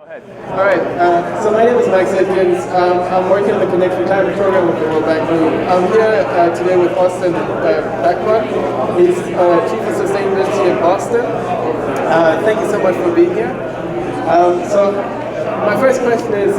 Go ahead. All right, so my name is Max Edkins. I'm working on the Connect Retirement Program with the World Bank Group. I'm here today with Austin Blackmon. He's Chief of Sustainability in Boston. Thank you so much for being here. So my first question is,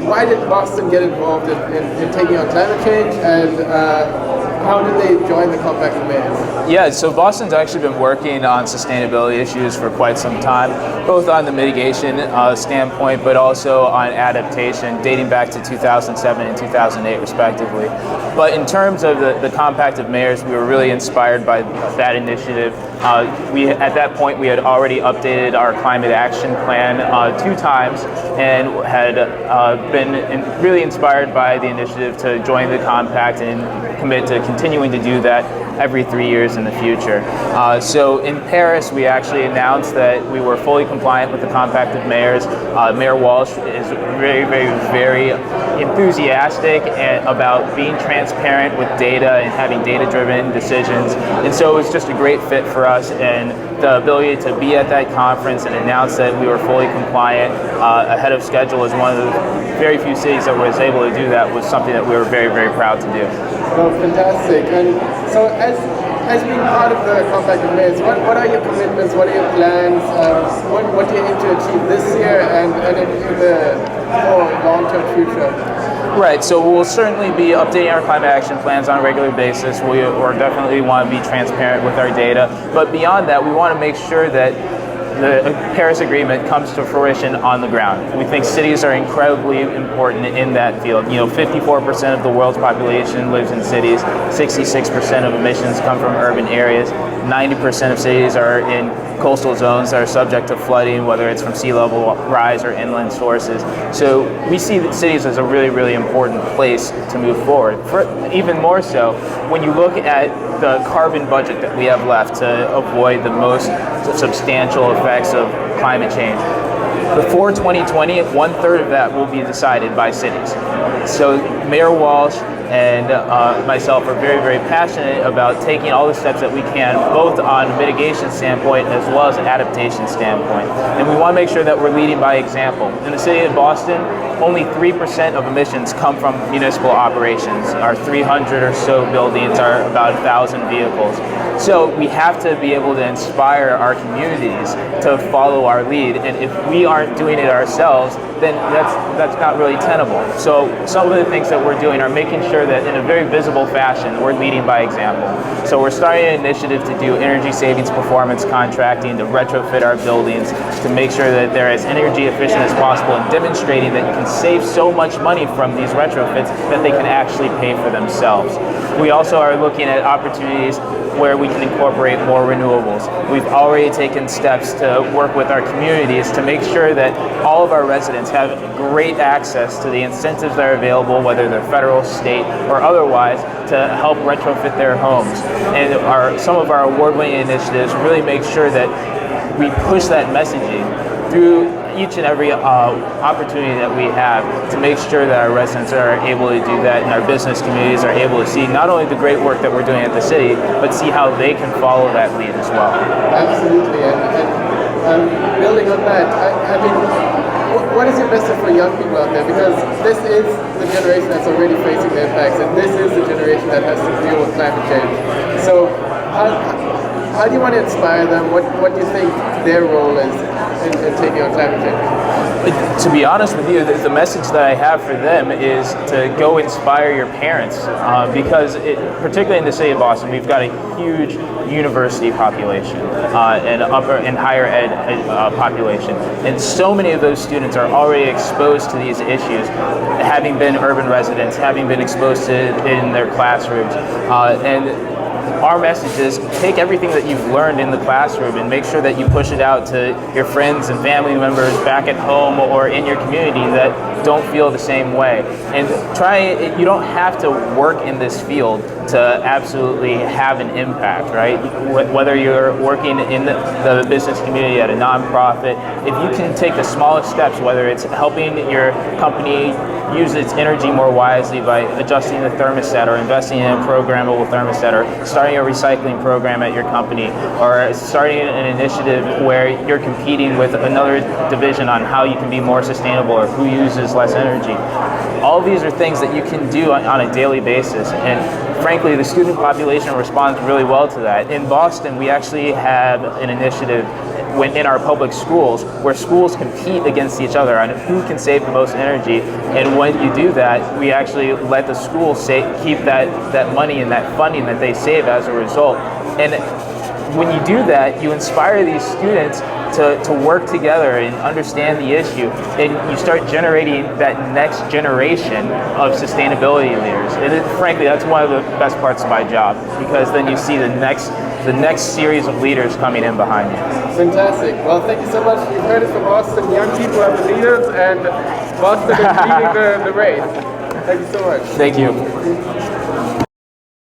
why did Boston get involved in taking on climate change, and how did they join the Compact of Mayors? Yeah, so Boston's actually been working on sustainability issues for quite some time, both on the mitigation standpoint, but also on adaptation, dating back to 2007 and 2008, respectively. But in terms of the Compact of Mayors, we were really inspired by that initiative. At that point, we had already updated our climate action plan 2 times and had been really inspired by the initiative to join the Compact and commit to continuing to do that every 3 years in the future. So in Paris, we actually announced that we were fully compliant with the Compact of Mayors. Mayor Walsh is very, very, very enthusiastic about being transparent with data and having data-driven decisions. And so it was just a great fit for us, and the ability to be at that conference and announce that we were fully compliant ahead of schedule as one of the very few cities that was able to do that was something that we were very, very proud to do. Oh, fantastic. And so as being part of the Compact of Mayors, what are your commitments, what are your plans, what do you aim to achieve this year and in the more long-term future? Right, so we'll certainly be updating our climate action plans on a regular basis. We definitely want to be transparent with our data, but beyond that, we want to make sure that the Paris Agreement comes to fruition on the ground. We think cities are incredibly important in that field. 54% of the world's population lives in cities, 66% of emissions come from urban areas, 90% of cities are in coastal zones that are subject to flooding, whether it's from sea level rise or inland sources. So we see that cities as a really, really important place to move forward. Even more so, when you look at the carbon budget that we have left to avoid the most substantial effects of climate change, before 2020, 1/3 of that will be decided by cities. So Mayor Walsh and myself are very, very passionate about taking all the steps that we can, both on a mitigation standpoint as well as an adaptation standpoint. And we want to make sure that we're leading by example. In the city of Boston, only 3% of emissions come from municipal operations. Our 300 or so buildings are about 1,000 vehicles. So we have to be able to inspire our communities to follow our lead. And if we aren't doing it ourselves, then that's not really tenable. So some of the things that we're doing are making sure that in a very visible fashion, we're leading by example. So we're starting an initiative to do energy savings performance contracting, to retrofit our buildings, to make sure that they're as energy efficient as possible, and demonstrating that you can save so much money from these retrofits that they can actually pay for themselves. We also are looking at opportunities where we can incorporate more renewables. We've already taken steps to work with our communities to make sure that all of our residents have great access to the incentives that are available, whether they're federal, state, or otherwise, to help retrofit their homes. And some of our award-winning initiatives really make sure that we push that messaging through each and every opportunity that we have to make sure that our residents are able to do that, and our business communities are able to see not only the great work that we're doing at the city, but see how they can follow that lead as well. Absolutely, and building on that, I mean, what is your message for young people out there? Because this is the generation that's already facing the impacts, and this is the generation that has to deal with climate change. So how do you want to inspire them? What do you think their role is in taking on climate change? To be honest with you, the message that I have for them is to go inspire your parents, because particularly in the city of Boston, we've got a huge university population and upper and higher ed population, and so many of those students are already exposed to these issues, having been urban residents, having been exposed to it in their classrooms, and our message is take everything that you've learned in the classroom and make sure that you push it out to your friends and family members back at home or in your community that don't feel the same way. And you don't have to work in this field to absolutely have an impact, right? Whether you're working in the business community at a nonprofit, if you can take the smallest steps, whether it's helping your company use its energy more wisely by adjusting the thermostat or investing in a programmable thermostat or starting a recycling program at your company or starting an initiative where you're competing with another division on how you can be more sustainable or who uses less energy. All of these are things that you can do on a daily basis, and frankly, the student population responds really well to that. In Boston, we actually have an initiative in our public schools where schools compete against each other on who can save the most energy, and when you do that, we actually let the schools keep that money and that funding that they save as a result. And when you do that, you inspire these students to work together and understand the issue, and you start generating that next generation of sustainability leaders. And frankly, that's one of the best parts of my job, because then you see the next series of leaders coming in behind you. Fantastic. Well, thank you so much. You've heard it from Boston. Young people are the leaders, and Boston is leading the race. Thank you so much. Thank you.